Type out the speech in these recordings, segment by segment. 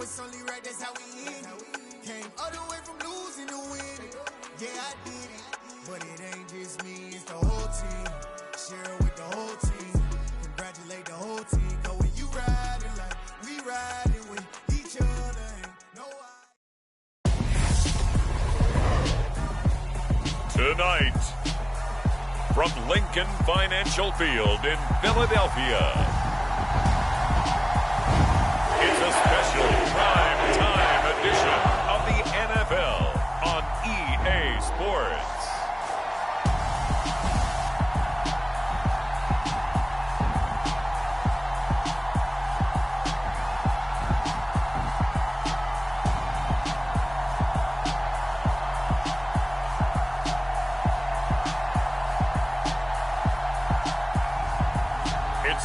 it's only right, that's how we end it. Came all the way from losing to winning. Yeah, I did it, but it ain't just me, it's the whole team. Share it with the whole team. Congratulate the whole team. Cause when you riding like we riding with each other, ain't no Tonight, from Lincoln Financial Field in Philadelphia, it's a special prime time edition of the NFL on EA Sports.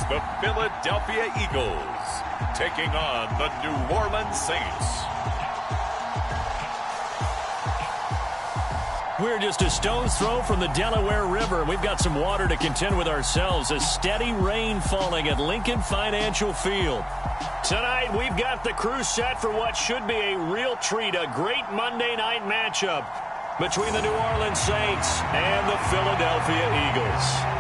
The Philadelphia Eagles taking on the New Orleans Saints. We're just a stone's throw from the Delaware River. We've got some water to contend with ourselves. A steady rain falling at Lincoln Financial Field. Tonight, we've got the crew set for what should be a real treat, a great Monday night matchup between the New Orleans Saints and the Philadelphia Eagles.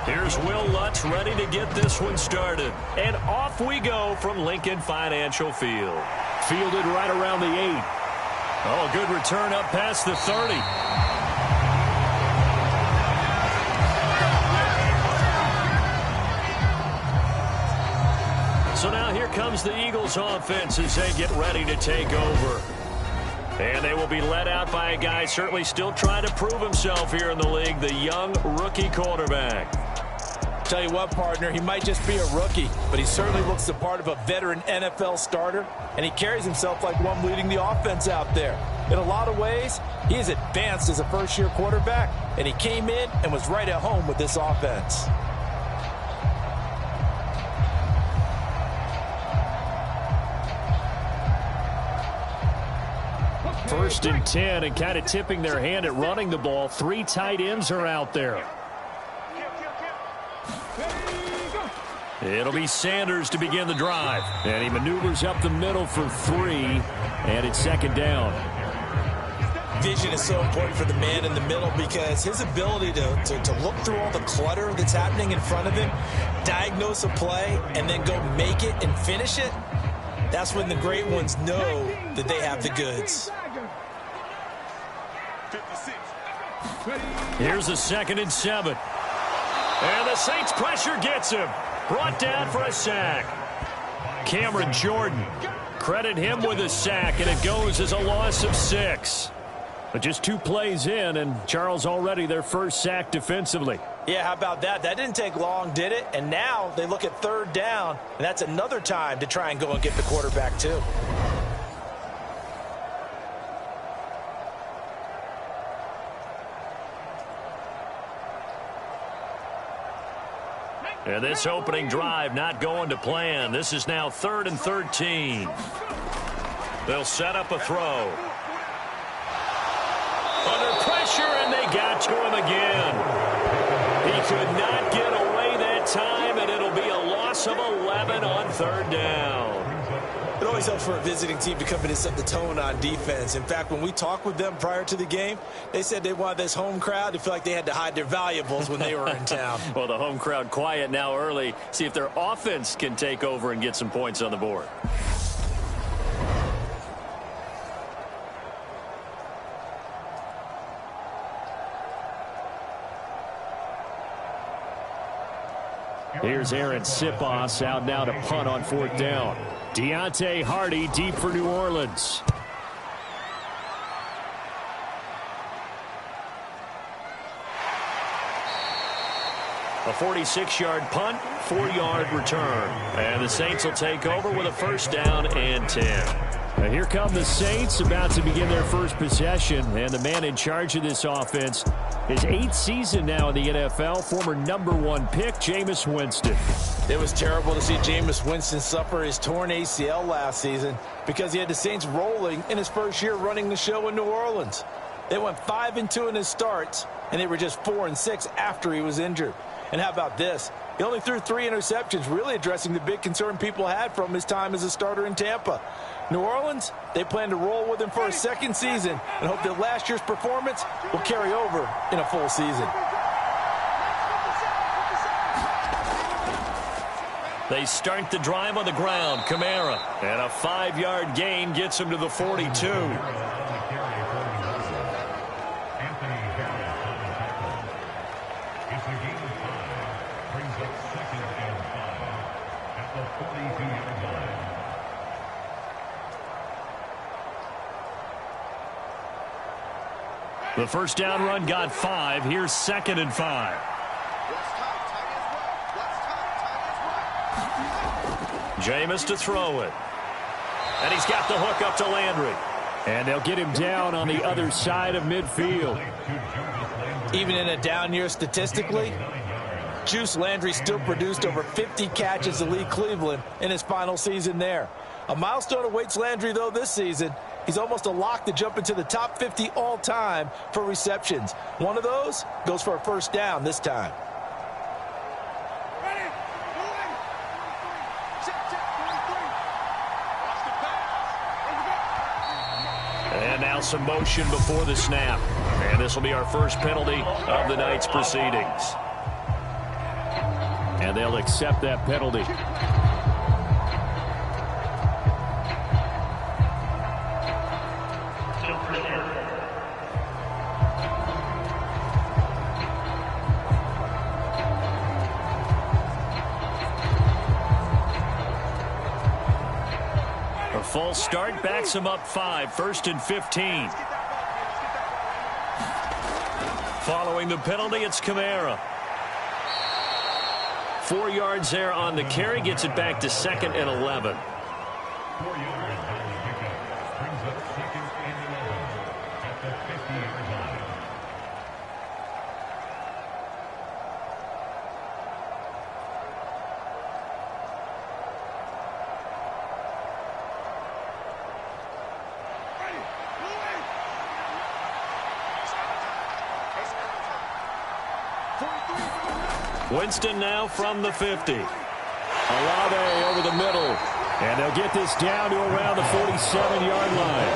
Here's Will Lutz ready to get this one started. And off we go from Lincoln Financial Field. Fielded right around the 8. Oh, good return up past the 30. So now here comes the Eagles offense as they get ready to take over. And they will be led out by a guy certainly still trying to prove himself here in the league, the young rookie quarterback. Tell you what, partner, he might just be a rookie, but he certainly looks the part of a veteran NFL starter, and he carries himself like one leading the offense out there. In a lot of ways, he is advanced as a first-year quarterback, and he came in and was right at home with this offense. First and 10, and kind of tipping their hand at running the ball. 3 tight ends are out there. It'll be Sanders to begin the drive. And he maneuvers up the middle for 3, and it's second down. Vision is so important for the man in the middle because his ability to look through all the clutter that's happening in front of him, diagnose a play, and then go make it and finish it, that's when the great ones know that they have the goods. Here's a 2nd and 7. And the Saints pressure gets him. Brought down for a sack. Cameron Jordan. Credit him with a sack, and it goes as a loss of 6. But just 2 plays in, and Charles already their first sack defensively. Yeah, how about that? That didn't take long, did it? And now they look at 3rd down, and that's another time to try and go and get the quarterback too. And this opening drive not going to plan. This is now 3rd and 13. They'll set up a throw. Under pressure, and they got to him again. He could not get away that time, and it'll be a loss of 11 on 3rd down. It always helps for a visiting team to come in and set the tone on defense. In fact, when we talked with them prior to the game, they said they wanted this home crowd to feel like they had to hide their valuables when they were in town. Well, the home crowd quiet now early. See if their offense can take over and get some points on the board. Here's Aaron Sipos out now to punt on 4th down. Deontay Hardy deep for New Orleans. A 46-yard punt, 4-yard return. And the Saints will take over with a first down and 10. Now here come the Saints, about to begin their first possession. And the man in charge of this offense, his 8th season now in the NFL, former #1 pick, Jameis Winston. It was terrible to see Jameis Winston suffer his torn ACL last season because he had the Saints rolling in his first year running the show in New Orleans. They went 5-2 in his starts, and they were just 4-6 after he was injured. And how about this? He only threw 3 interceptions, really addressing the big concern people had from his time as a starter in Tampa. New Orleans, they plan to roll with him for a second season and hope that last year's performance will carry over in a full season. They start the drive on the ground. Kamara. And a 5-yard gain gets him to the 42. The first down run got 5. Here's 2nd and 5. Jameis to throw it. And he's got the hook up to Landry. And they'll get him down on the other side of midfield. Even in a down year statistically, Juice Landry still produced over 50 catches to lead Cleveland in his final season there. A milestone awaits Landry, though, this season. He's almost a lock to jump into the top 50 all-time for receptions. One of those goes for a first down this time. And now some motion before the snap. And this will be our first penalty of the night's proceedings. And they'll accept that penalty. A full start backs him up 5, 1st and 15. Following the penalty, it's Kamara. 4 yards there on the carry, gets it back to 2nd and 11. 4 yards on the pickup. Brings up 2nd and 11 at the 50-yard line. Winston now from the 50. Olave over the middle. And they'll get this down to around the 47-yard line.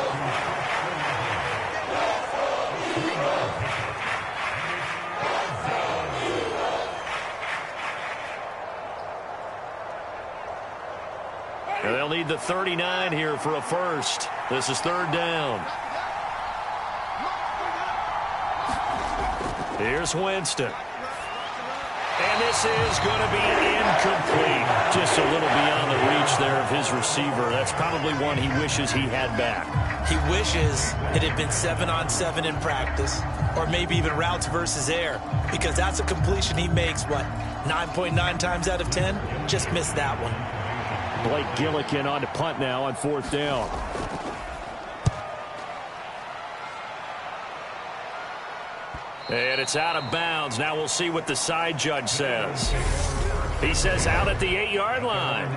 And they'll need the 39 here for a first. This is 3rd down. Here's Winston. And this is going to be incomplete. Just a little beyond the reach there of his receiver. That's probably one he wishes he had back. He wishes it had been 7-on-7 in practice, or maybe even routes versus air, because that's a completion he makes, 9.9 times out of 10? Just missed that one. Blake Gillikin on to punt now on 4th down. And it's out of bounds. Now we'll see what the side judge says. He says out at the 8-yard line.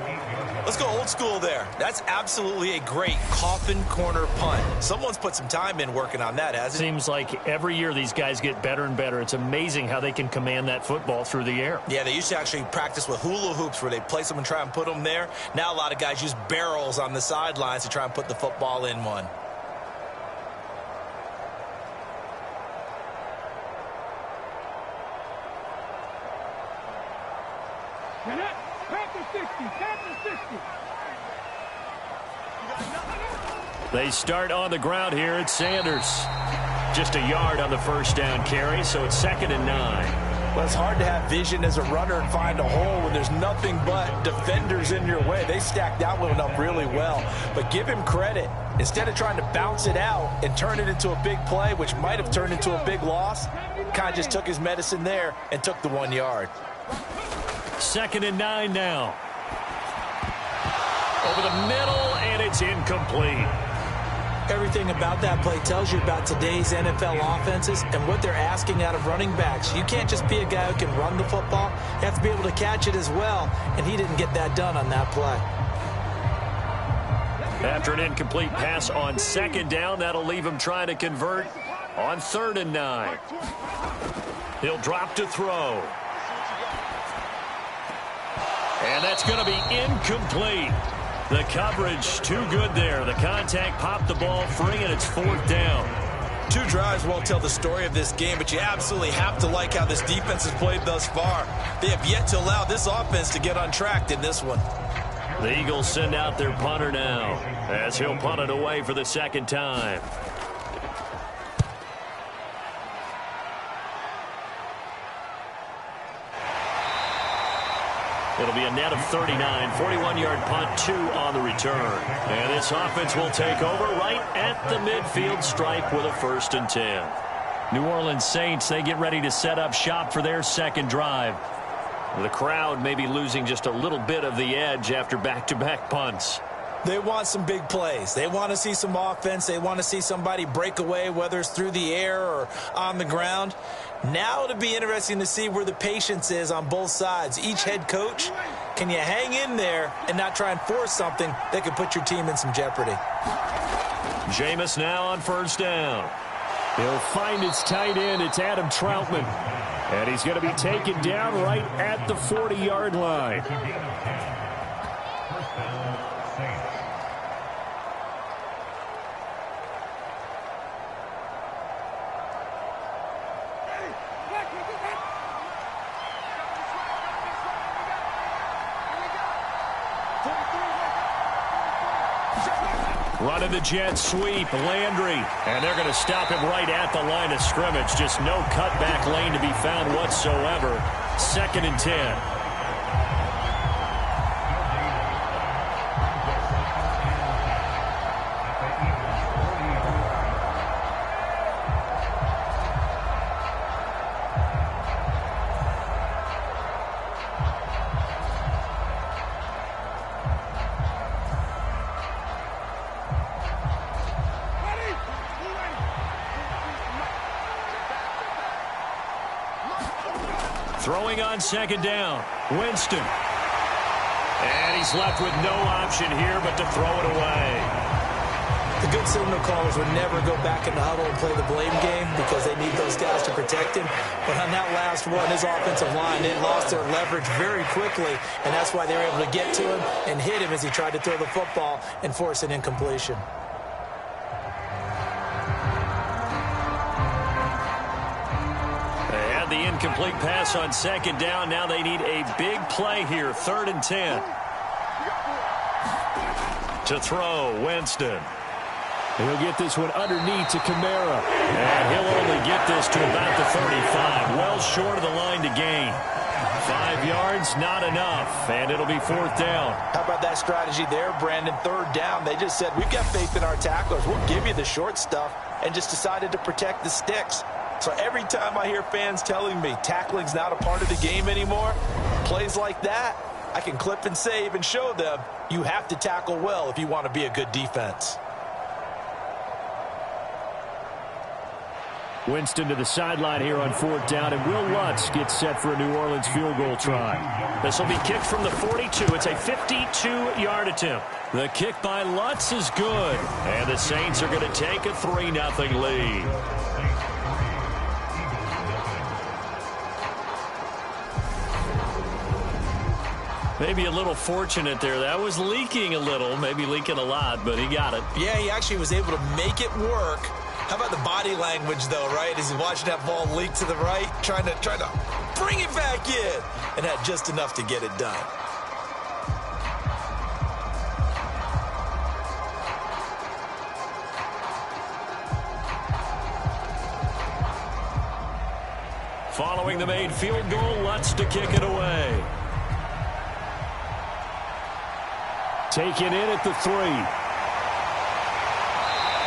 Let's go old school there. That's absolutely a great coffin corner punt. Someone's put some time in working on that, hasn't it? Seems like every year these guys get better and better. It's amazing how they can command that football through the air. Yeah, they used to actually practice with hula hoops where they place them and try and put them there. Now a lot of guys use barrels on the sidelines to try and put the football in one. They start on the ground here at Sanders. Just a yard on the first down carry, so it's 2nd and 9. Well, it's hard to have vision as a runner and find a hole when there's nothing but defenders in your way. They stacked that one up really well. But give him credit. Instead of trying to bounce it out and turn it into a big play, which might have turned into a big loss, kind of just took his medicine there and took the 1 yard. 2nd and 9 now. Over the middle, and it's incomplete. Everything about that play tells you about today's NFL offenses and what they're asking out of running backs. You can't just be a guy who can run the football. You have to be able to catch it as well, and he didn't get that done on that play. After an incomplete pass on 2nd down, that'll leave him trying to convert on 3rd and 9. He'll drop to throw. And that's going to be incomplete. The coverage too good there. The contact popped the ball free, and it's 4th down. 2 drives won't tell the story of this game, but you absolutely have to like how this defense has played thus far. They have yet to allow this offense to get untracked in this one. The Eagles send out their punter now as he'll punt it away for the 2nd time. It'll be a net of 39, 41-yard punt, 2 on the return. And this offense will take over right at the midfield stripe with a 1st and 10. New Orleans Saints, they get ready to set up shop for their 2nd drive. The crowd may be losing just a little bit of the edge after back-to-back punts. They want some big plays. They want to see some offense. They want to see somebody break away, whether it's through the air or on the ground. Now it'll be interesting to see where the patience is on both sides. Each head coach, can you hang in there and not try and force something that could put your team in some jeopardy? Jameis now on 1st down. He'll find his tight end. It's Adam Troutman. And he's going to be taken down right at the 40-yard line. Running the jet sweep, Landry. And they're going to stop him right at the line of scrimmage. Just no cutback lane to be found whatsoever. 2nd and 10. Throwing on 2nd down, Winston. And he's left with no option here but to throw it away. The good signal callers would never go back in the huddle and play the blame game because they need those guys to protect him. But on that last run, his offensive line, they lost their leverage very quickly, and that's why they were able to get to him and hit him as he tried to throw the football and force an incompletion. The incomplete pass on 2nd down. Now they need a big play here. 3rd and 10. To throw, Winston. He'll get this one underneath to Kamara. And he'll only get this to about the 35. Well short of the line to gain. 5 yards, not enough. And it'll be 4th down. How about that strategy there, Brandon? 3rd down. They just said, we've got faith in our tacklers. We'll give you the short stuff, and just decided to protect the sticks. So every time I hear fans telling me tackling's not a part of the game anymore, plays like that, I can clip and save and show them you have to tackle well if you want to be a good defense. Winston to the sideline here on 4th down, and Will Lutz gets set for a New Orleans field goal try. This will be kicked from the 42. It's a 52-yard attempt. The kick by Lutz is good, and the Saints are going to take a 3-0 lead. Maybe a little fortunate there. That was leaking a little, maybe leaking a lot, but he got it. Yeah, he actually was able to make it work. How about the body language, though, right? As he's watching that ball leak to the right, trying to bring it back in, and had just enough to get it done. Following the made field goal, Lutz to kick it away. Taken in at the 3.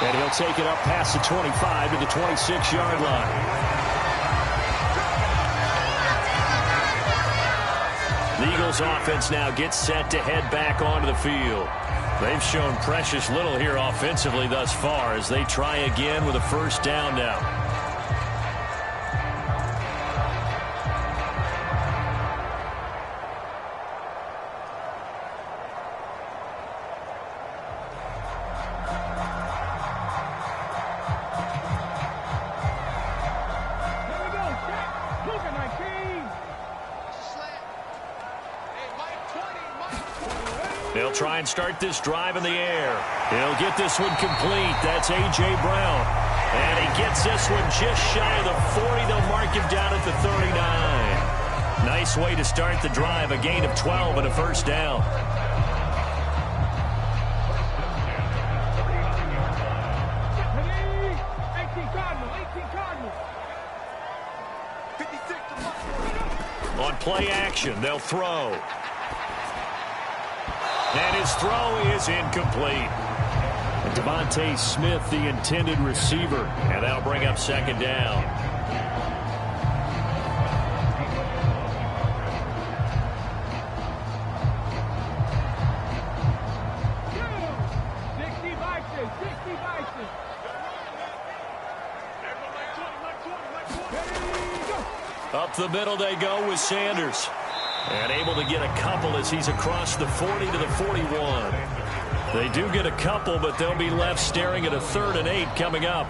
And he'll take it up past the 25 to the 26-yard line. Bengals offense now gets set to head back onto the field. They've shown precious little here offensively thus far as they try again with a first down now. They'll try and start this drive in the air. He'll get this one complete. That's A.J. Brown. And he gets this one just shy of the 40. They'll mark him down at the 39. Nice way to start the drive. A gain of 12 and a first down. On play action, they'll throw. And his throw is incomplete. And Devontae Smith, the intended receiver. And that'll bring up second down. Up the middle they go with Sanders. And able to get a couple as he's across the 40 to the 41. They do get a couple, but they'll be left staring at a 3rd and 8 coming up.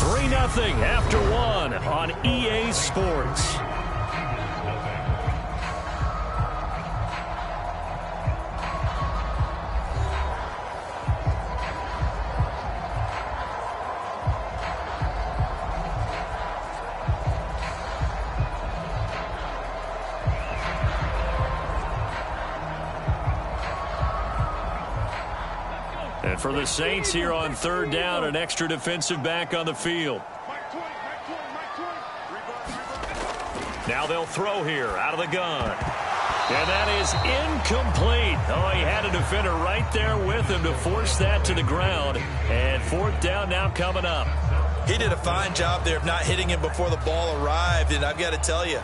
3-0 after 1 on EA Sports. And for the Saints here on 3rd down, an extra defensive back on the field. Now they'll throw here out of the gun. And that is incomplete. Oh, he had a defender right there with him to force that to the ground. And 4th down now coming up. He did a fine job there of not hitting him before the ball arrived. And I've got to tell you,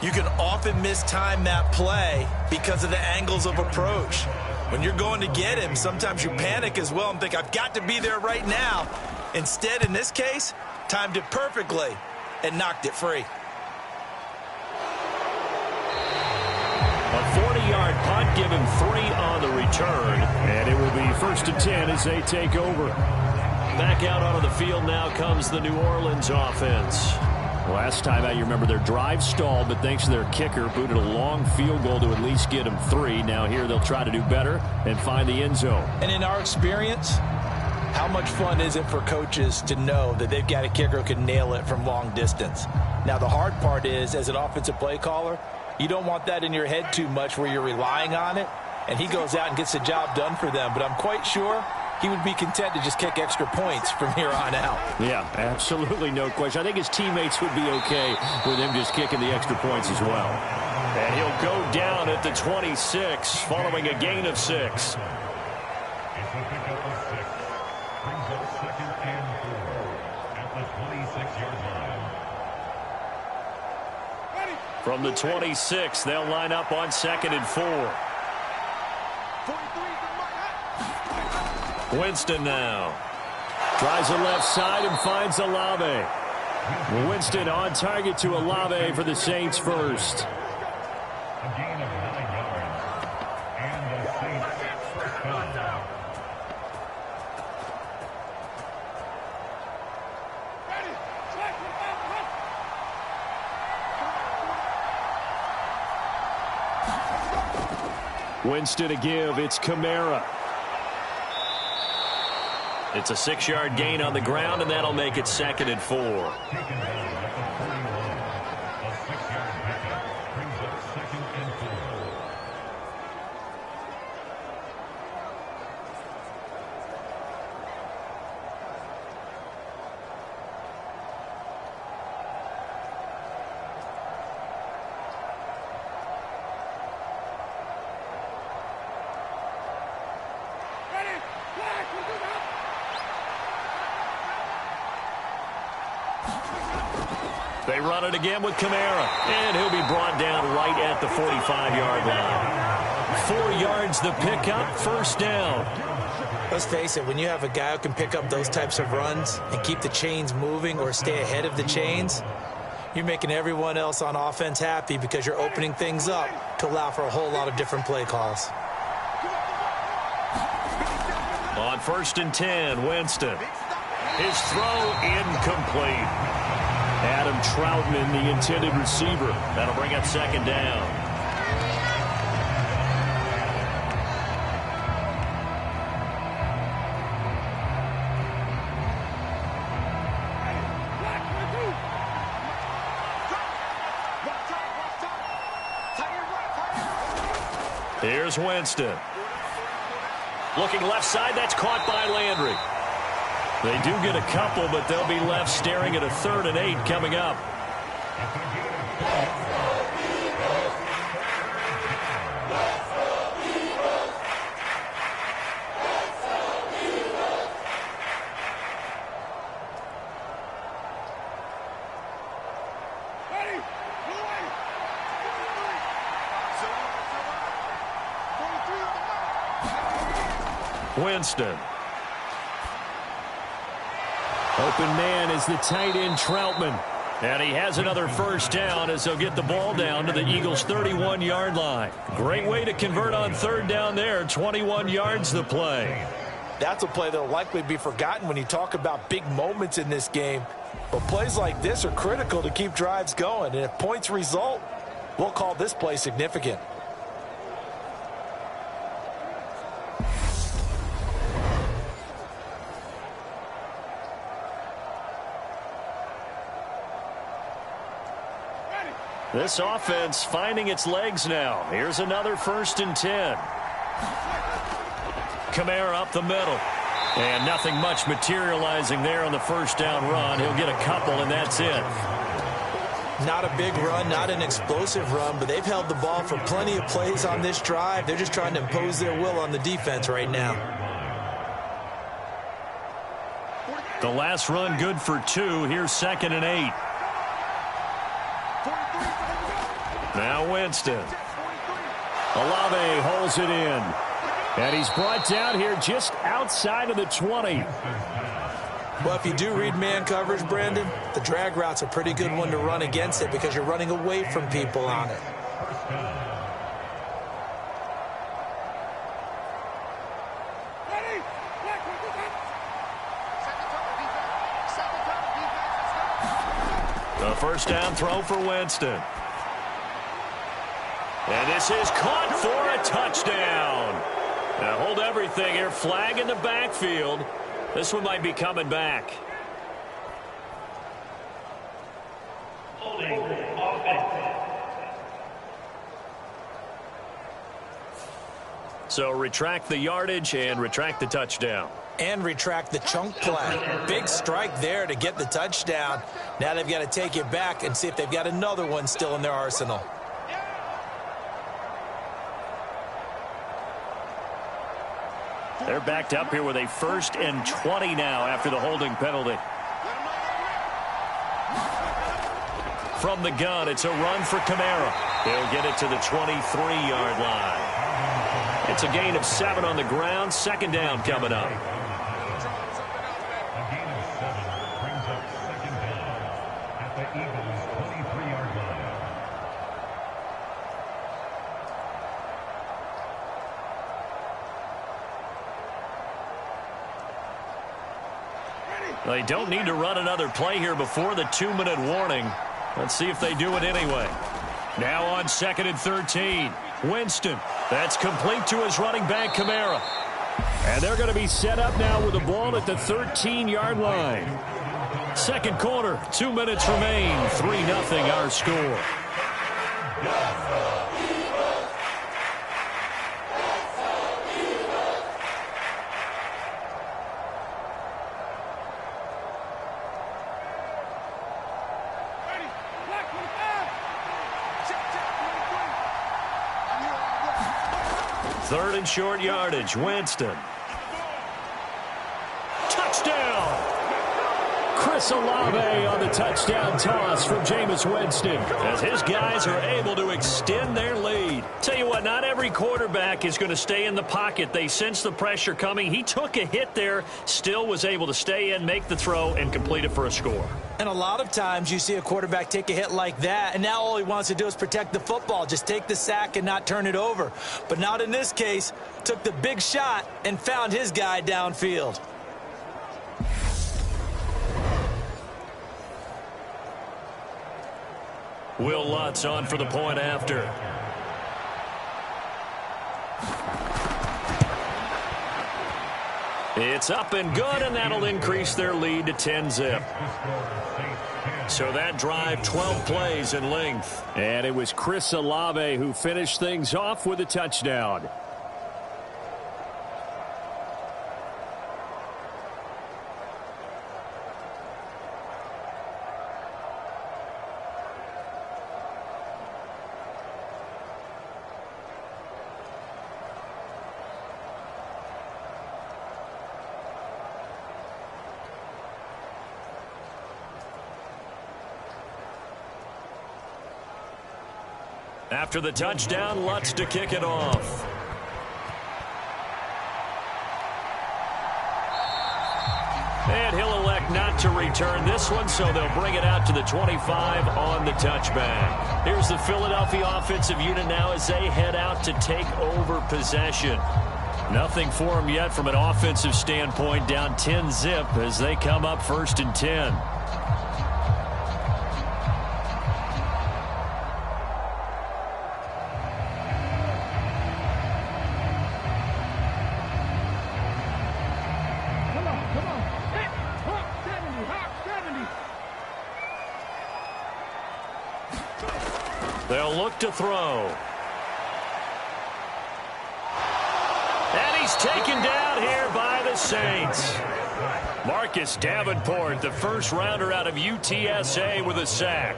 you can often mistime that play because of the angles of approach. When you're going to get him, sometimes you panic as well and think, I've got to be there right now. Instead, in this case, timed it perfectly and knocked it free. A 40-yard punt, give him 3 on the return. And it will be 1st and 10 as they take over. Back out onto the field now comes the New Orleans offense. Last time out, you remember their drive stalled, but thanks to their kicker, booted a long field goal to at least get them 3. Now here they'll try to do better and find the end zone. And in our experience, how much fun is it for coaches to know that they've got a kicker who can nail it from long distance? Now the hard part is, as an offensive play caller, you don't want that in your head too much where you're relying on it, and he goes out and gets the job done for them. But I'm quite sure he would be content to just kick extra points from here on out. Yeah, absolutely no question. I think his teammates would be okay with him just kicking the extra points as well. And he'll go down at the 26 following a gain of 6. From the 26, they'll line up on 2nd and 4. Winston now. Tries the left side and finds Olave. Winston on target to Olave for the Saints first. A gain of 9 yards. And the Saints first down. Winston to give. It's Kamara. It's a 6-yard gain on the ground, and that'll make it 2nd and 4. Taken down at the 41. A 6-yard pickup brings up 2nd and 4. They run it again with Kamara, and he'll be brought down right at the 45-yard line. 4 yards the pickup, first down. Let's face it, when you have a guy who can pick up those types of runs and keep the chains moving or stay ahead of the chains, you're making everyone else on offense happy because you're opening things up to allow for a whole lot of different play calls. On 1st and 10, Winston. His throw incomplete. Adam Troutman, the intended receiver. That'll bring up 2nd down. Here's Winston. Looking left side, that's caught by Landry. They do get a couple, but they'll be left staring at a 3rd and 8 coming up. Winston. Open man is the tight end Troutman. And he has another first down as they'll get the ball down to the Eagles' 31-yard line. Great way to convert on 3rd down there. 21 yards the play. That's a play that will likely be forgotten when you talk about big moments in this game. But plays like this are critical to keep drives going. And if points result, we'll call this play significant. This offense finding its legs now. Here's another 1st and 10. Kamara up the middle. And nothing much materializing there on the first down run. He'll get a couple, and that's it. Not a big run, not an explosive run, but they've held the ball for plenty of plays on this drive. They're just trying to impose their will on the defense right now. The last run good for 2. Here's 2nd and 8. Now Winston. Olave holds it in. And he's brought down here just outside of the 20. Well, if you do read man coverage, Brandon, the drag route's a pretty good one to run against it because you're running away from people on it. The first down throw for Winston. And this is caught for a touchdown. Now hold everything here. Flag in the backfield. This one might be coming back. So retract the yardage and retract the touchdown. And retract the chunk play. Big strike there to get the touchdown. Now they've got to take it back and see if they've got another one still in their arsenal. They're backed up here with a 1st and 20 now after the holding penalty. From the gun, it's a run for Kamara. He'll get it to the 23-yard line. It's a gain of 7 on the ground. 2nd down coming up. They don't need to run another play here before the 2-minute warning. Let's see if they do it anyway. Now on 2nd and 13. Winston. That's complete to his running back, Kamara. And they're going to be set up now with the ball at the 13-yard line. Second quarter, 2 minutes remain. 3-0 our score. Third and short yardage. Winston. Touchdown! Chris Olave on the touchdown toss from Jameis Winston. As his guys are able to extend their lead. Tell you what, not every quarterback is going to stay in the pocket. They sense the pressure coming. He took a hit there, still was able to stay in, make the throw, and complete it for a score. And a lot of times you see a quarterback take a hit like that, and now all he wants to do is protect the football. Just take the sack and not turn it over. But not in this case. Took the big shot and found his guy downfield. Will Lutz on for the point after. It's up and good, and that'll increase their lead to 10-zip. So that drive, 12 plays in length. And it was Chris Olave who finished things off with a touchdown. After the touchdown, Lutz to kick it off. And he'll elect not to return this one, so they'll bring it out to the 25 on the touchback. Here's the Philadelphia offensive unit now as they head out to take over possession. Nothing for them yet from an offensive standpoint, down 10-zip as they come up 1st and 10. They'll look to throw. And he's taken down here by the Saints. Marcus Davenport, the first rounder out of UTSA, with a sack.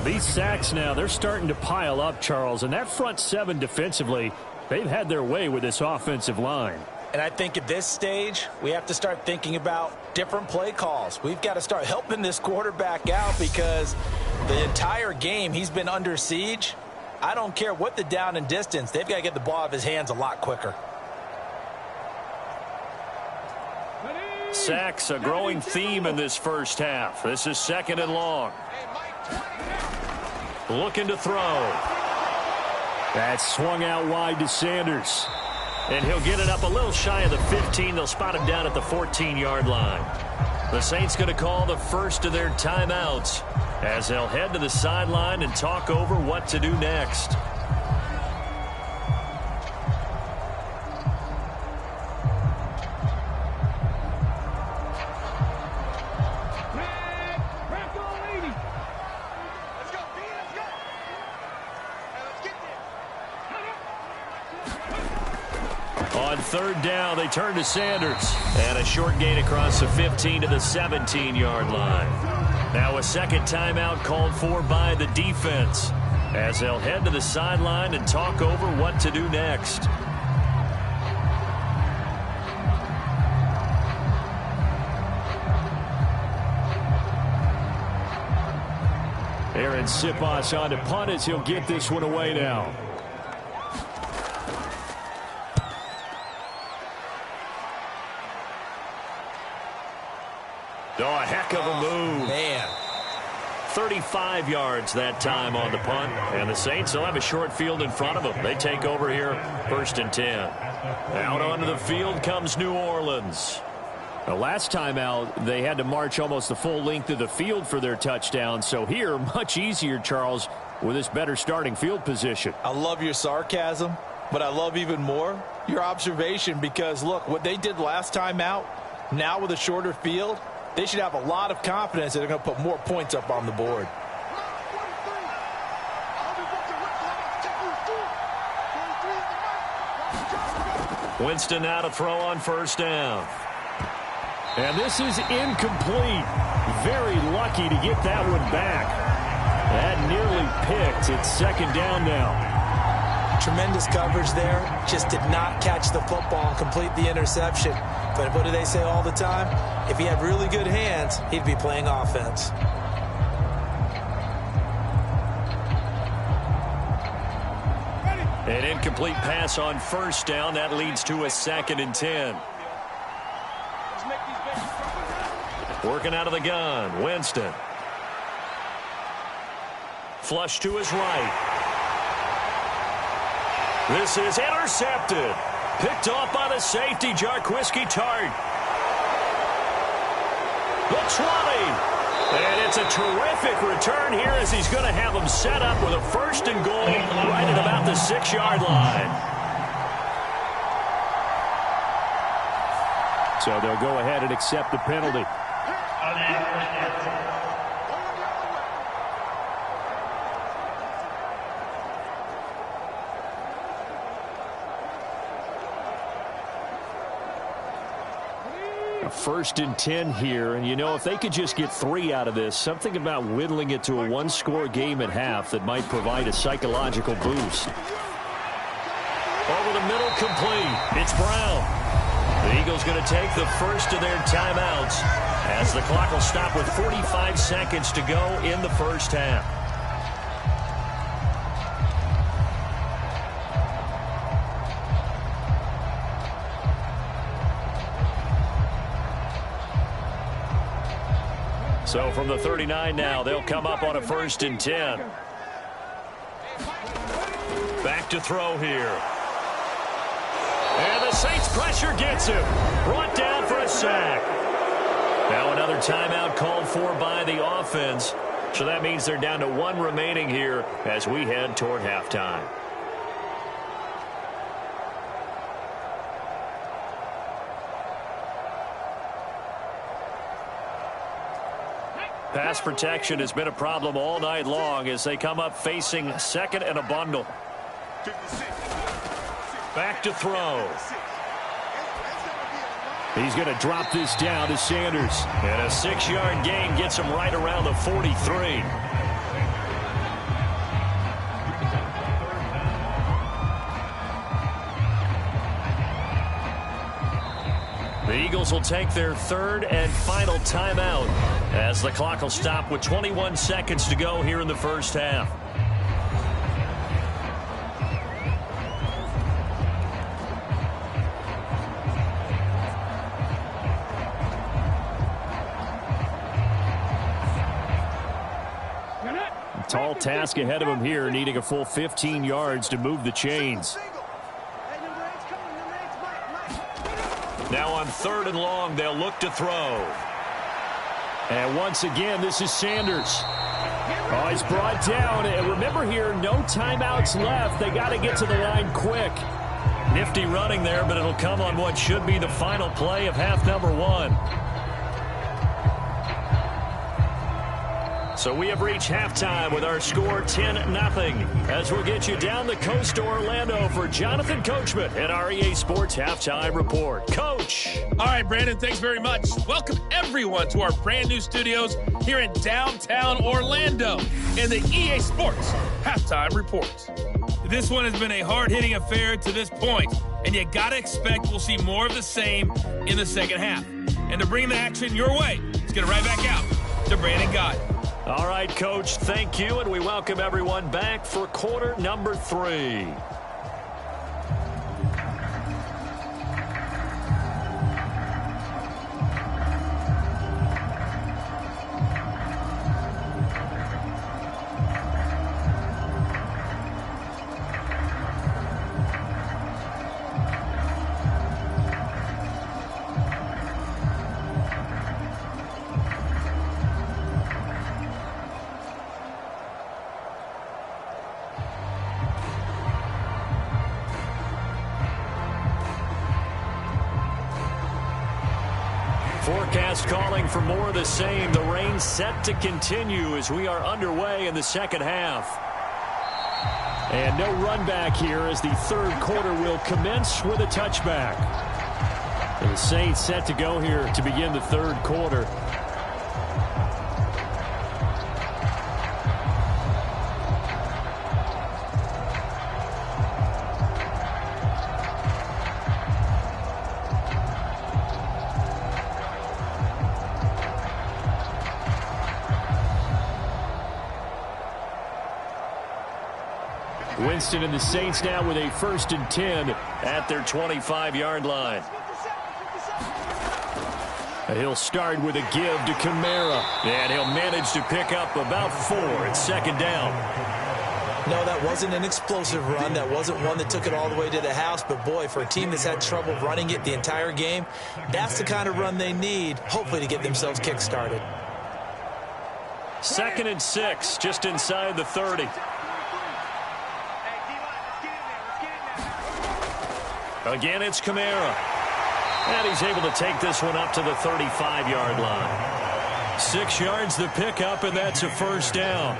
These sacks now, they're starting to pile up, Charles. And that front seven defensively, they've had their way with this offensive line. And I think at this stage, we have to start thinking about different play calls. We've got to start helping this quarterback out because the entire game he's been under siege. I don't care what the down and distance. They've got to get the ball out of his hands a lot quicker. Sacks, a growing theme in this first half. This is 2nd and long. Looking to throw. That's swung out wide to Sanders. And he'll get it up a little shy of the 15. They'll spot him down at the 14-yard line. The Saints going to call the first of their timeouts as they'll head to the sideline and talk over what to do next. On 3rd down, they turn to Sanders. And a short gain across the 15 to the 17-yard line. Now a second timeout called for by the defense as they'll head to the sideline and talk over what to do next. Aaron Siposs on to punt as he'll get this one away now. Oh, a heck of a move. Man. 35 yards that time on the punt. And the Saints will have a short field in front of them. They take over here 1st and 10. Out onto the field comes New Orleans. The last time out, they had to march almost the full length of the field for their touchdown. So here, much easier, Charles, with this better starting field position. I love your sarcasm, but I love even more your observation because, look, what they did last time out, now with a shorter field, they should have a lot of confidence that they're going to put more points up on the board. Winston now to throw on 1st down. And this is incomplete. Very lucky to get that one back. That nearly picked. It's 2nd down now. Tremendous coverage there. Just did not catch the football and complete the interception. But what do they say all the time? If he had really good hands, he'd be playing offense. An incomplete pass on first down. That leads to a 2nd and 10. Working out of the gun, Winston. Flush to his right. This is intercepted. Picked off by the safety, Jarquiski Tart. The 20. And it's a terrific return here as he's going to have them set up with a 1st and goal right at about the 6-yard line. So they'll go ahead and accept the penalty. A 1st and 10 here, and you know, if they could just get 3 out of this, something about whittling it to a 1-score game at half that might provide a psychological boost. Over the middle, complete. It's Brown. The Eagles going to take the first of their timeouts as the clock will stop with 45 seconds to go in the first half. So from the 39 now, they'll come up on a 1st and 10. Back to throw here. And the Saints pressure gets him. Brought down for a sack. Now another timeout called for by the offense. So that means they're down to 1 remaining here as we head toward halftime. Pass protection has been a problem all night long as they come up facing 2nd and a bundle. Back to throw. He's going to drop this down to Sanders. And a 6-yard gain gets him right around the 43. The Eagles will take their 3rd and final timeout as the clock will stop with 21 seconds to go here in the first half. Tall task ahead of him here, needing a full 15 yards to move the chains. Now on 3rd and long, they'll look to throw. And once again, this is Sanders. Oh, he's brought down. And remember here, no timeouts left. They got to get to the line quick. Nifty running there, but it'll come on what should be the final play of half number 1. So we have reached halftime with our score 10-0. As we'll get you down the coast to Orlando for Jonathan Coachman at our EA Sports Halftime Report. Coach. All right, Brandon, thanks very much. Welcome, everyone, to our brand new studios here in downtown Orlando in the EA Sports Halftime Report. This one has been a hard-hitting affair to this point, and you got to expect we'll see more of the same in the second half. And to bring the action your way, let's get it right back out to Brandon Guy. All right, Coach, thank you, and we welcome everyone back for quarter number 3. Forecast calling for more of the same. The rain set to continue as we are underway in the second half. And no run back here as the third quarter will commence with a touchback. And the Saints set to go here to begin the third quarter. Winston and the Saints now with a 1st and 10 at their 25-yard line. He'll start with a give to Kamara, and he'll manage to pick up about 4 at 2nd down. No, that wasn't an explosive run. That wasn't one that took it all the way to the house. But, boy, for a team that's had trouble running it the entire game, that's the kind of run they need, hopefully, to get themselves kick-started. 2nd and 6, just inside the 30. Again, it's Kamara. And he's able to take this one up to the 35-yard line. 6 yards the pickup, and that's a 1st down.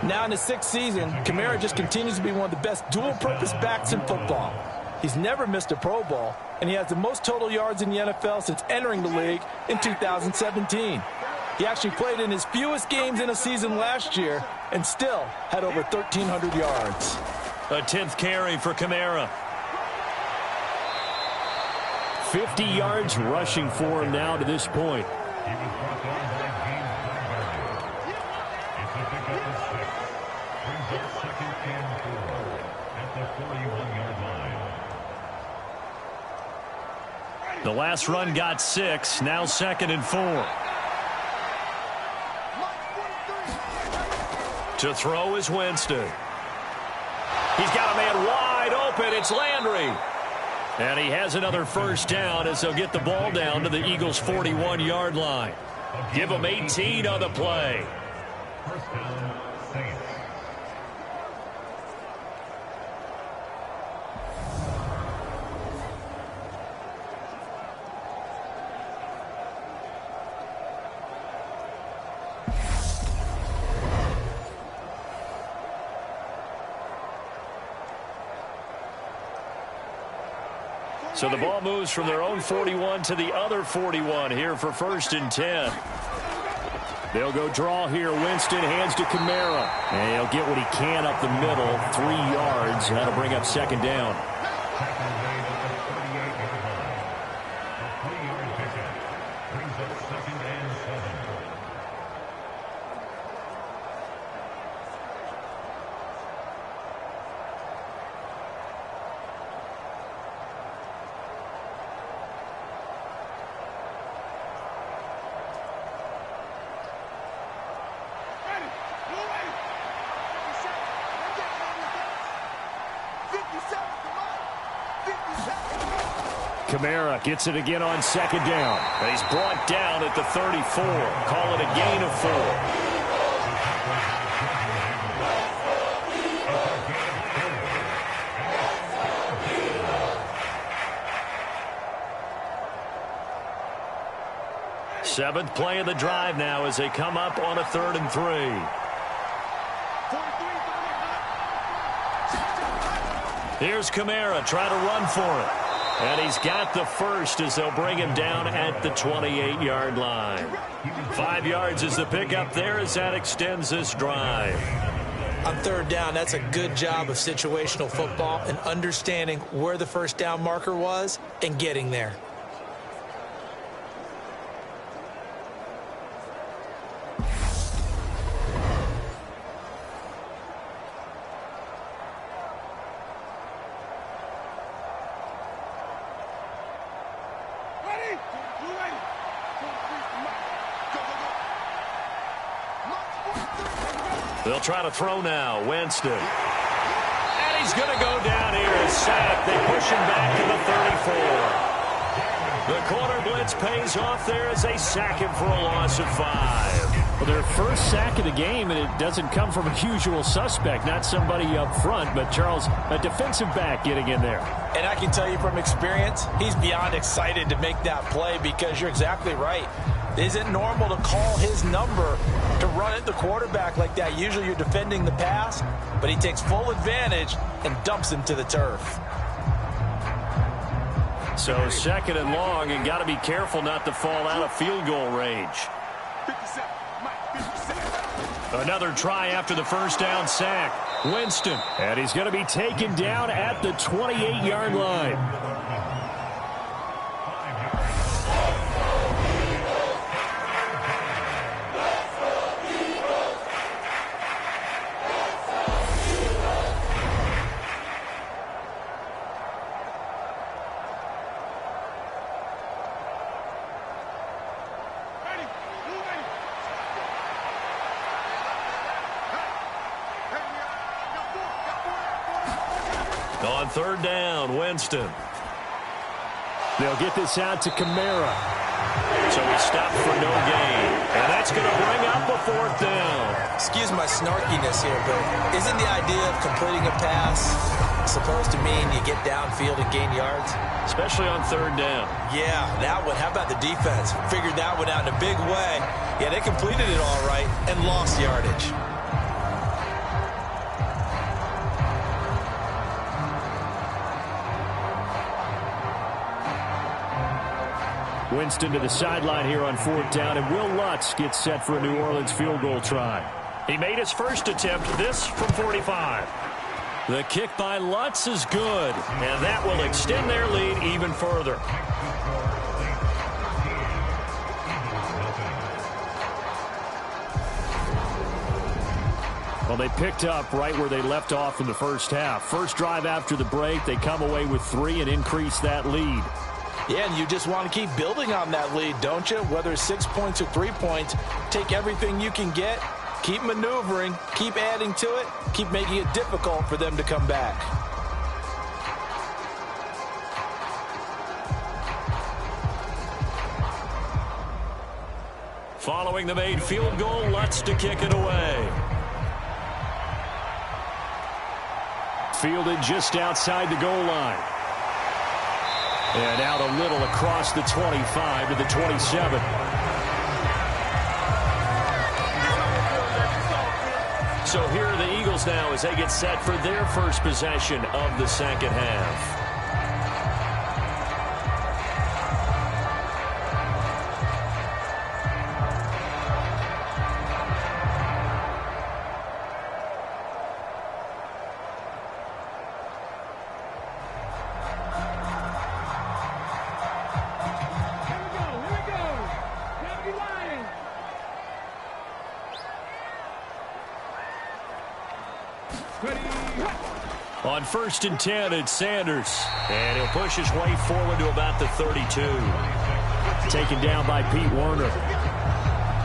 Now in his 6th season, Kamara just continues to be one of the best dual-purpose backs in football. He's never missed a Pro Bowl, and he has the most total yards in the NFL since entering the league in 2017. He actually played in his fewest games in a season last year and still had over 1,300 yards. A 10th carry for Kamara. 50 yards rushing for him now to this point. The last run got 6, now 2nd and 4. To throw is Winston. He's got a man wide open. It's Landry. And he has another 1st down as they'll get the ball down to the Eagles' 41-yard line. Give them 18 on the play. First down, Saints. So the ball moves from their own 41 to the other 41 here for 1st and 10. They'll go draw here. Winston hands to Kamara. And he'll get what he can up the middle. 3 yards. That'll bring up 2nd down. Kamara gets it again on 2nd down. And he's brought down at the 34. Call it a gain of 4. Seventh play of the drive now as they come up on a 3rd and 3. Here's Kamara trying to run for it. And he's got the 1st as they'll bring him down at the 28-yard line. 5 yards is the pickup there as that extends this drive. On 3rd down, that's a good job of situational football and understanding where the 1st down marker was and getting there. They'll try to throw now. Winston. And he's going to go down here and sack. They push him back to the 34. The corner blitz pays off there as they sack him for a loss of 5. Well, their first sack of the game, and it doesn't come from a usual suspect, not somebody up front, but Charles, a defensive back getting in there. And I can tell you from experience, he's beyond excited to make that play because you're exactly right. It isn't normal to call his number to run at the quarterback like that. Usually you're defending the pass, but he takes full advantage and dumps him to the turf. So 2nd and long, and got to be careful not to fall out of field goal range. Another try after the 1st down sack. Winston. And he's going to be taken down at the 28-yard line. On third down, Winston. They'll get this out to Kamara. So he stopped for no gain. And that's going to bring up a fourth down. Excuse my snarkiness here, but isn't the idea of completing a pass supposed to mean you get downfield and gain yards? Especially on third down. Yeah, that one. How about the defense? Figured that one out in a big way. Yeah, they completed it all right and lost yardage. Winston to the sideline here on fourth down, and Will Lutz gets set for a New Orleans field goal try. He made his first attempt, this from 45. The kick by Lutz is good, and that will extend their lead even further. Well, they picked up right where they left off in the first half. First drive after the break, they come away with 3 and increase that lead. Yeah, and you just want to keep building on that lead, don't you? Whether it's 6 points or 3 points, take everything you can get, keep maneuvering, keep adding to it, keep making it difficult for them to come back. Following the made field goal, Lutz to kick it away. Fielded just outside the goal line. And out a little across the 25 to the 27. So here are the Eagles now as they get set for their first possession of the second half. On 1st and 10, it's Sanders. And he'll push his way forward to about the 32. Taken down by Pete Werner.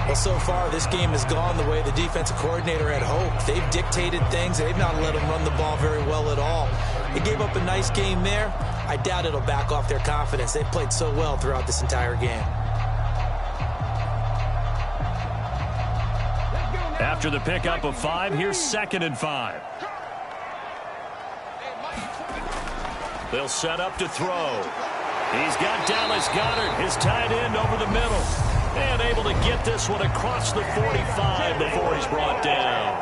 Well, so far, this game has gone the way the defensive coordinator had hoped. They've dictated things. They've not let them run the ball very well at all. They gave up a nice game there. I doubt it'll back off their confidence. They've played so well throughout this entire game. After the pickup of 5, here's 2nd and 5. They'll set up to throw. He's got Dallas Goedert, his tight end, over the middle. And able to get this one across the 45 before he's brought down.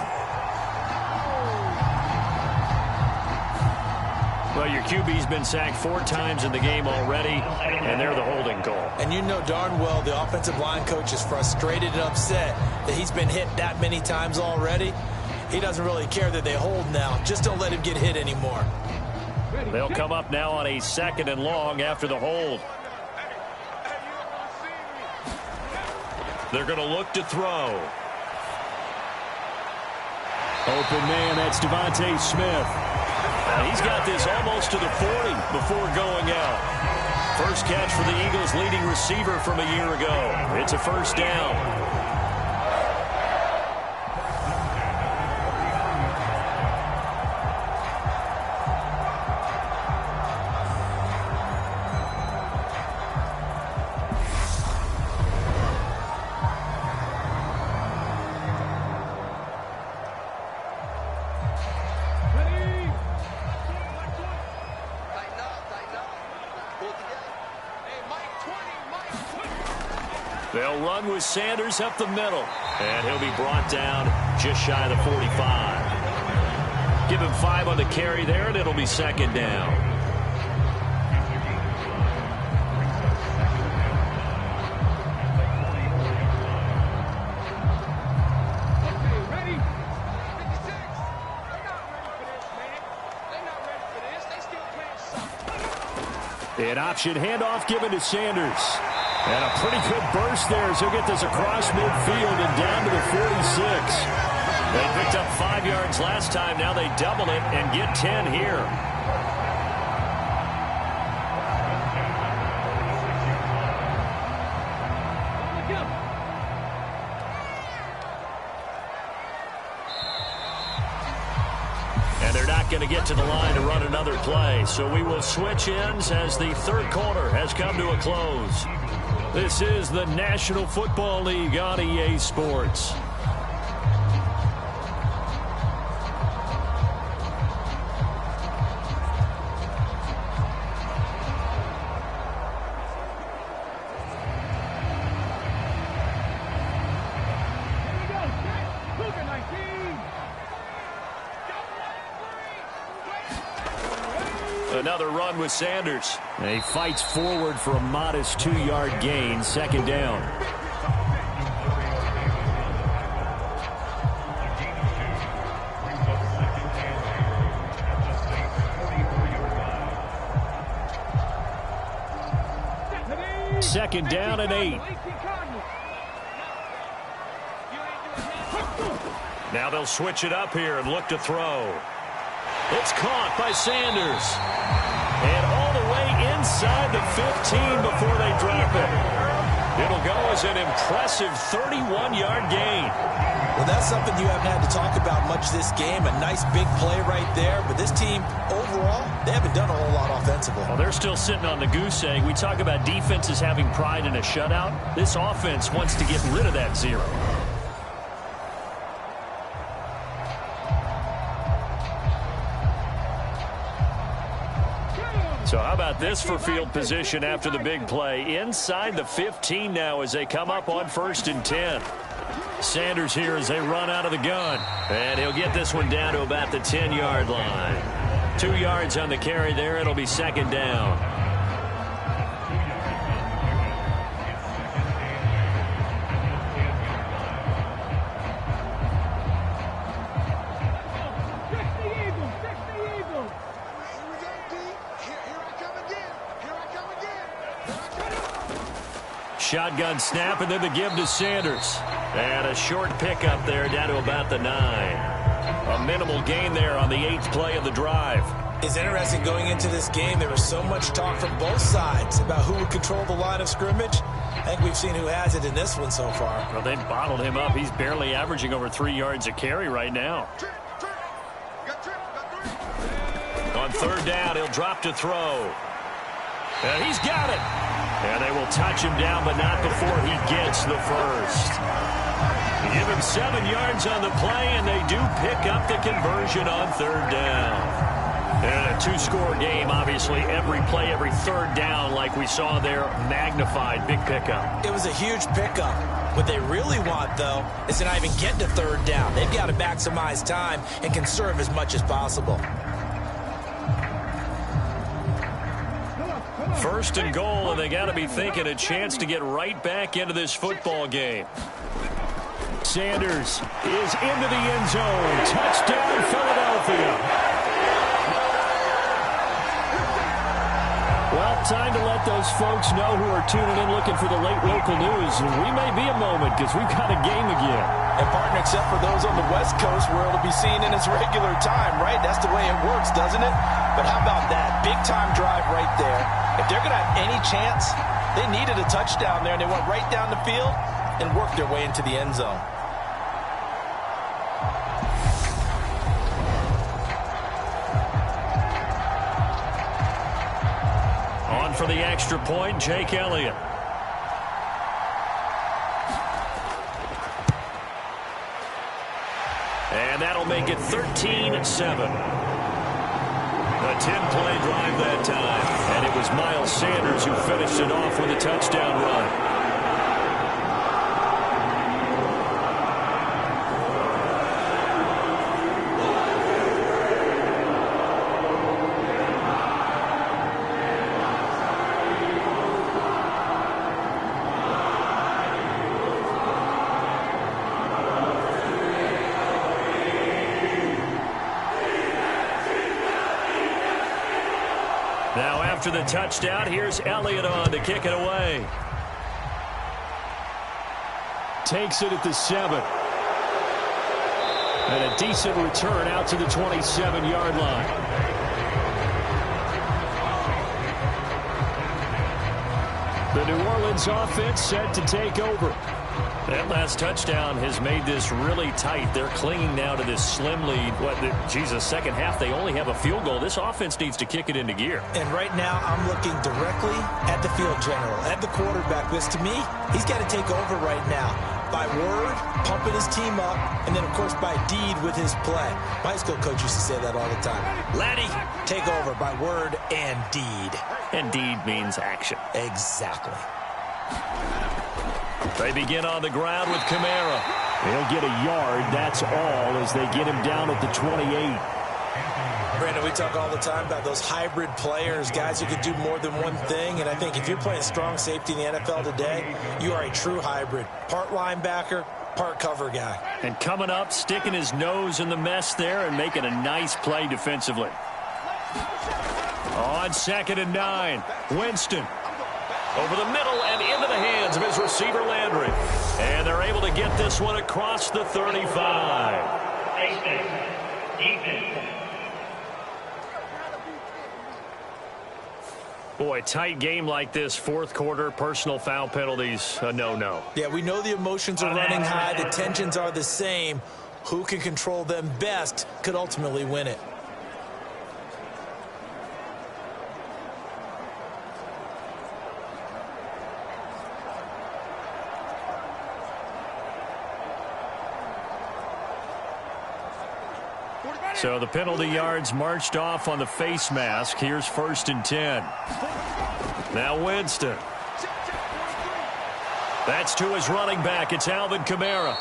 Well, your QB's been sacked 4 times in the game already, and they're the holding call. And you know darn well the offensive line coach is frustrated and upset that he's been hit that many times already. He doesn't really care that they hold now. Just don't let him get hit anymore. They'll come up now on a 2nd and long after the hold. They're going to look to throw. Open man, that's Devontae Smith. He's got this almost to the 40 before going out. First catch for the Eagles' leading receiver from a year ago. It's a first down. They'll run with Sanders up the middle. And he'll be brought down just shy of the 45. Give him 5 on the carry there, and it'll be 2nd down. An option handoff given to Sanders. And a pretty good burst there as he'll get this across midfield and down to the 46. They picked up 5 yards last time. Now they double it and get 10 here. And they're not going to get to the line to run another play. So we will switch ends as the third quarter has come to a close. This is the National Football League on EA Sports. Another run with Sanders. He fights forward for a modest 2-yard gain, second down. Second down and 8. Now they'll switch it up here and look to throw. It's caught by Sanders. And all the way inside the 15 before they drop it. It'll go as an impressive 31-yard gain. Well, that's something you haven't had to talk about much this game. A nice big play right there. But this team, overall, they haven't done a whole lot offensively. Well, they're still sitting on the goose egg. We talk about defenses having pride in a shutout. This offense wants to get rid of that 0. So how about this for field position after the big play? Inside the 15 now as they come up on 1st and 10. Sanders here as they run out of the gun. And he'll get this one down to about the 10-yard line. 2 yards on the carry there. It'll be second down. Shotgun snap, and then the give to Sanders. And a short pickup there down to about the 9. A minimal gain there on the 8th play of the drive. It's interesting going into this game. There was so much talk from both sides about who would control the line of scrimmage. I think we've seen who has it in this one so far. Well, they bottled him up. He's barely averaging over 3 yards a carry right now. On 3rd down, he'll drop to throw. And he's got it. And they will touch him down, but not before he gets the first. Give him 7 yards on the play, and they do pick up the conversion on 3rd down. And a 2-score game, obviously, every play, every 3rd down, like we saw there, magnified, big pickup. It was a huge pickup. What they really want, though, is to not even get to 3rd down. They've got to maximize time and conserve as much as possible. 1st and goal, and they got to be thinking a chance to get right back into this football game. Sanders is into the end zone. Touchdown, Philadelphia. Well, time to let those folks know who are tuning in looking for the late local news. We may be a moment because we've got a game again. And, partner, except for those on the West Coast where it'll be seen in its regular time, right? That's the way it works, doesn't it? But how about that? Big-time drive right there. If they're going to have any chance, they needed a touchdown there, and they went right down the field and worked their way into the end zone. On for the extra point, Jake Elliott. And that'll make it 13-7. A 10-play drive that time. And it was Miles Sanders who finished it off with a touchdown run. Now after the touchdown, here's Elliott on to kick it away. Takes it at the 7. And a decent return out to the 27-yard line. The New Orleans offense set to take over. That last touchdown has made this really tight. They're clinging now to this slim lead. Second half, they only have a field goal. This offense needs to kick it into gear. And right now, I'm looking directly at the field general, at the quarterback. Because to me, he's got to take over right now. By word, pumping his team up, and then, of course, by deed with his play. My high school coach used to say that all the time. Laddie, take over by word and deed. And deed means action. Exactly. They begin on the ground with Kamara. He'll get a yard, that's all, as they get him down at the 28. Brandon, we talk all the time about those hybrid players, guys who can do more than one thing, and I think if you're playing strong safety in the NFL today, you are a true hybrid. Part linebacker, part cover guy. And coming up, sticking his nose in the mess there and making a nice play defensively. On 2nd and 9, Winston. Over the middle and into the hands of his receiver, Landry. And they're able to get this one across the 35. Boy, tight game like this, fourth quarter, personal foul penalties, a no-no. Yeah, we know the emotions are running high. The tensions are the same. Who can control them best could ultimately win it. So the penalty yards marched off on the face mask. Here's 1st and 10. Now Winston. That's to his running back. It's Alvin Kamara.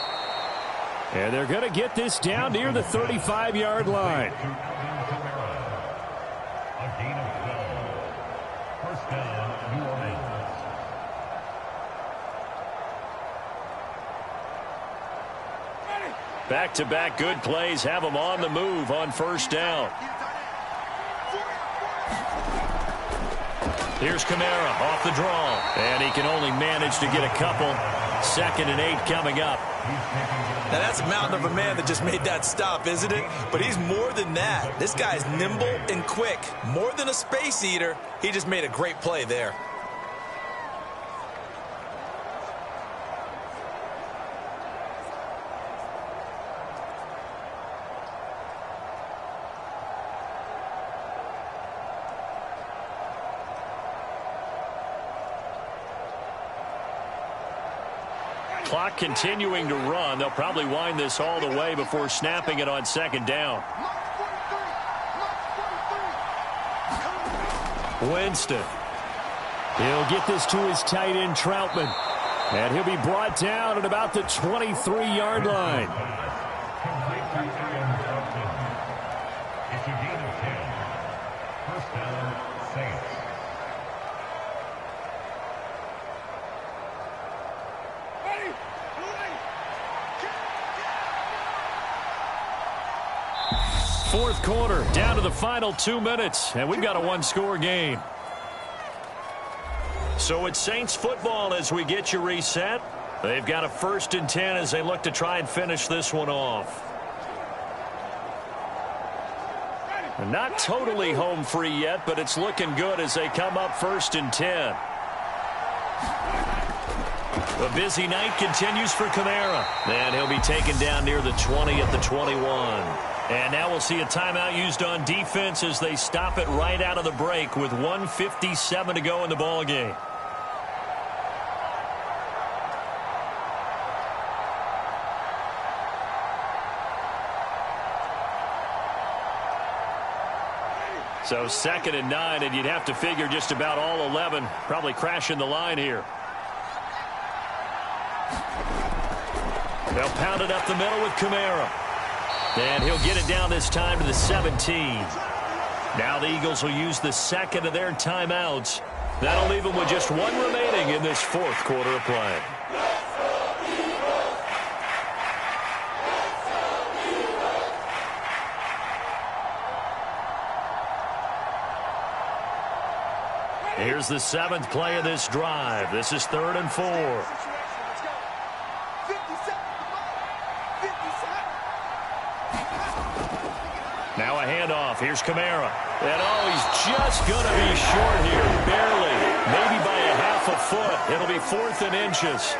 And they're going to get this down near the 35-yard line. Back-to-back good plays have them on the move on 1st down. Here's Kamara off the draw. And he can only manage to get a couple. 2nd and 8 coming up. Now that's a mountain of a man that just made that stop, isn't it? But he's more than that. This guy's nimble and quick. More than a space eater. He just made a great play there. Clock continuing to run. They'll probably wind this all the way before snapping it on 2nd down. Winston. He'll get this to his tight end, Troutman. And he'll be brought down at about the 23-yard line. Fourth quarter, down to the final 2 minutes, and we've got a one-score game. So it's Saints football as we get you reset. They've got a 1st and 10 as they look to try and finish this one off. Not totally home free yet, but it's looking good as they come up 1st and 10. A busy night continues for Kamara, and he'll be taken down near the 20 at the 21. And now we'll see a timeout used on defense as they stop it right out of the break with 1:57 to go in the ball game. So 2nd and 9, and you'd have to figure just about all 11 probably crashing the line here. They'll pound it up the middle with Kamara. And he'll get it down this time to the 17. Now the Eagles will use the 2nd of their timeouts. That'll leave them with just 1 remaining in this 4th quarter of play. Here's the 7th play of this drive. This is 3rd and 4. Now a handoff. Here's Kamara. And he's just going to be short here. Barely. Maybe by a half a foot. It'll be 4th and inches.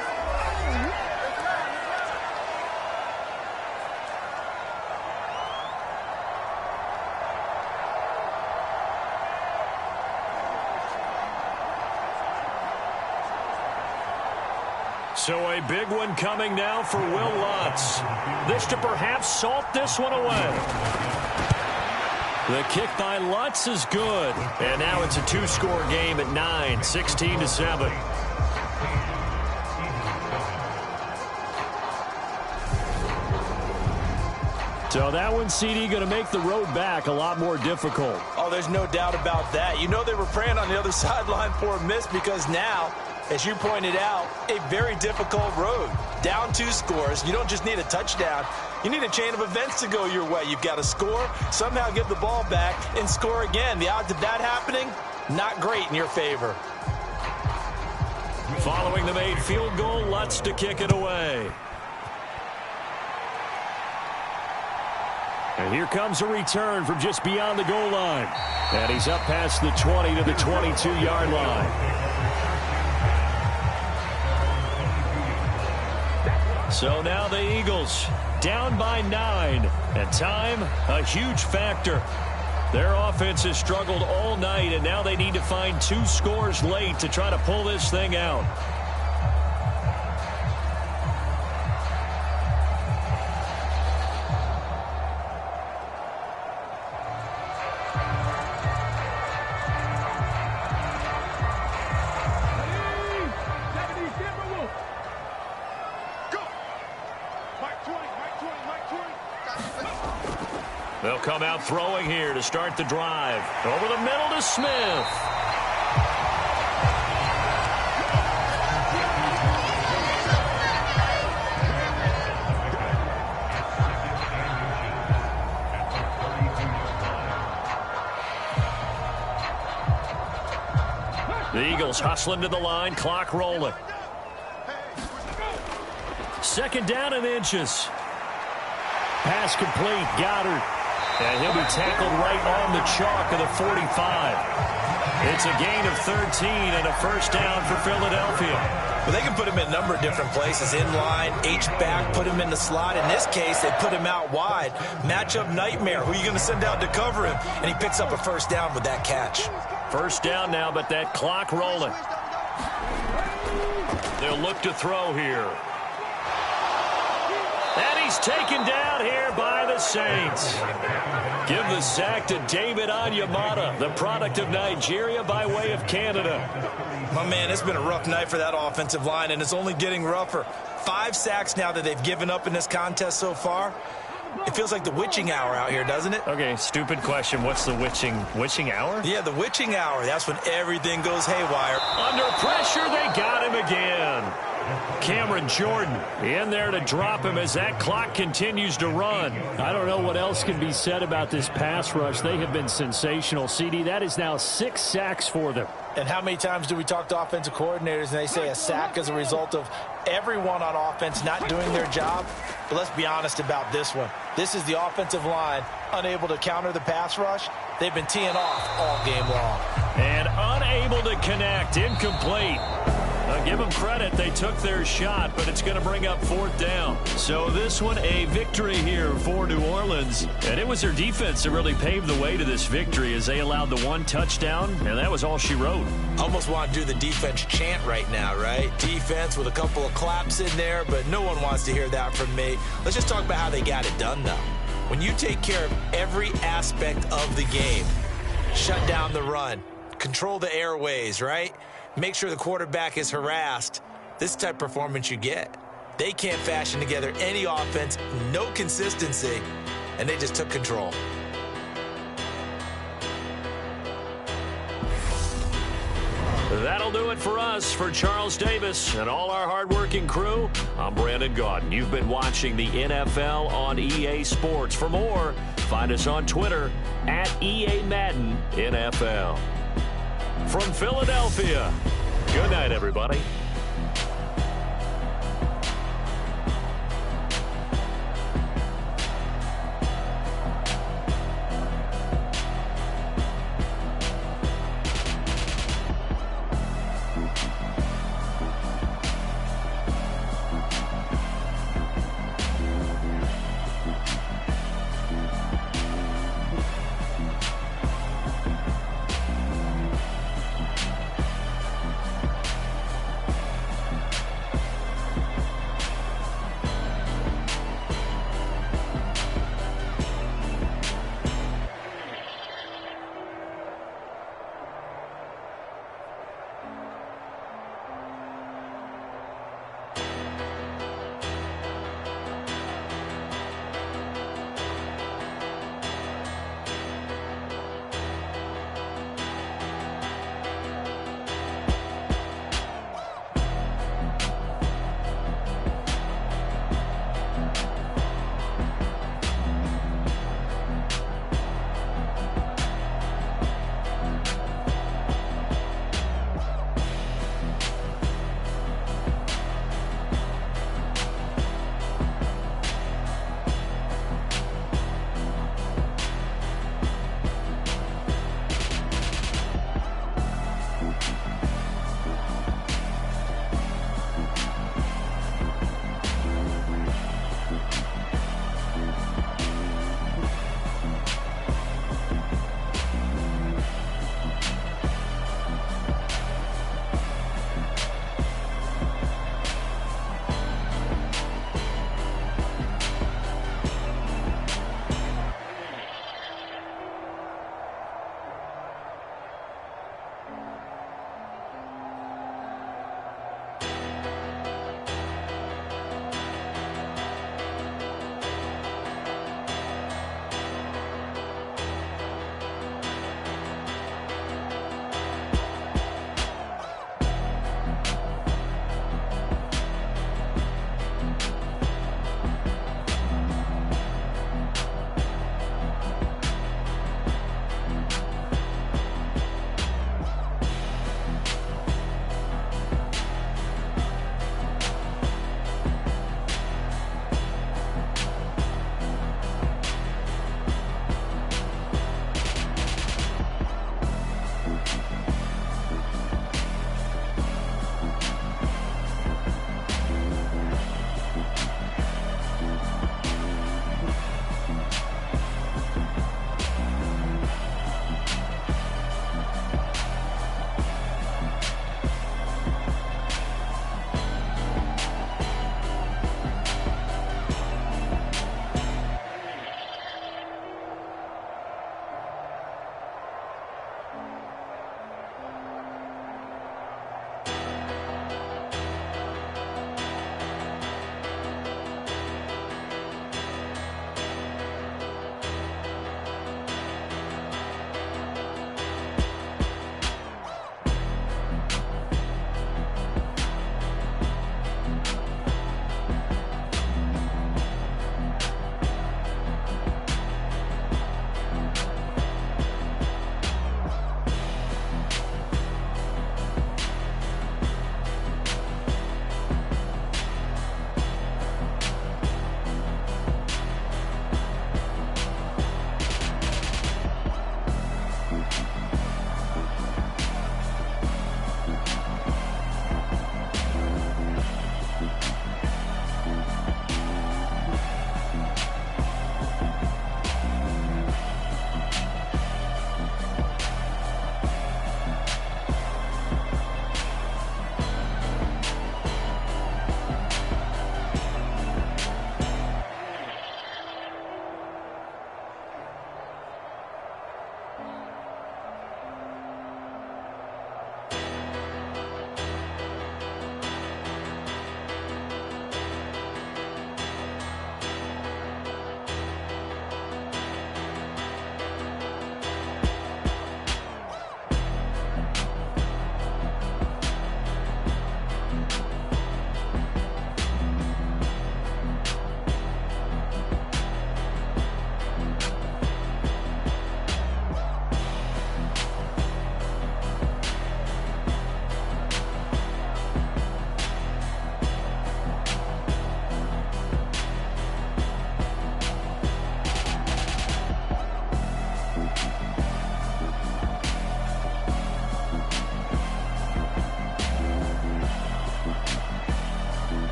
So a big one coming now for Will Lutz. This to perhaps salt this one away. The kick by Lutz is good. And now it's a two-score game at 9, 16-7. So that one, CD, going to make the road back a lot more difficult. Oh, there's no doubt about that. You know they were praying on the other sideline for a miss because now, as you pointed out, a very difficult road. Down 2 scores. You don't just need a touchdown. You need a chain of events to go your way. You've got to score, somehow give the ball back, and score again. The odds of that happening, not great in your favor. Following the made field goal, Lutz to kick it away. And here comes a return from just beyond the goal line. And he's up past the 20 to the 22-yard line. So now the Eagles down by 9. And time, a huge factor. Their offense has struggled all night, and now they need to find 2 scores late to try to pull this thing out. They'll come out throwing here to start the drive. Over the middle to Smith. The Eagles hustling to the line, clock rolling. 2nd down and inches. Pass complete, Goddard. And he'll be tackled right on the chalk of the 45. It's a gain of 13 and a first down for Philadelphia. Well, they can put him in a number of different places. In line, H-back, put him in the slot. In this case, they put him out wide. Matchup nightmare. Who are you going to send out to cover him? And he picks up a first down with that catch. First down now, but that clock rolling. They'll look to throw here. And he's taken down here by the Saints. Give the sack to David Onyemata, the product of Nigeria by way of Canada. My man, it's been a rough night for that offensive line, and it's only getting rougher. 5 sacks now that they've given up in this contest so far. It feels like the witching hour out here, doesn't it? Okay, stupid question. What's the witching hour? Yeah, the witching hour. That's when everything goes haywire. Under pressure, they got him again. Cameron Jordan in there to drop him as that clock continues to run. I don't know what else can be said about this pass rush. They have been sensational. CD, that is now 6 sacks for them. And how many times do we talk to offensive coordinators and they say a sack as a result of everyone on offense not doing their job? But let's be honest about this one. This is the offensive line unable to counter the pass rush. They've been teeing off all game long. And unable to connect. Incomplete. Give them credit. They took their shot, but it's going to bring up 4th down. So this one, a victory here for New Orleans. And it was their defense that really paved the way to this victory as they allowed the 1 touchdown, and that was all she wrote. Almost want to do the defense chant right now, right? Defense with a couple of claps in there, but no one wants to hear that from me. Let's just talk about how they got it done, though. When you take care of every aspect of the game, shut down the run, control the airways, right? Make sure the quarterback is harassed. This type of performance you get. They can't fashion together any offense, no consistency, and they just took control. That'll do it for us. For Charles Davis and all our hardworking crew, I'm Brandon Gaudin. You've been watching the NFL on EA Sports. For more, find us on Twitter at EA Madden NFL. From Philadelphia, good night, everybody.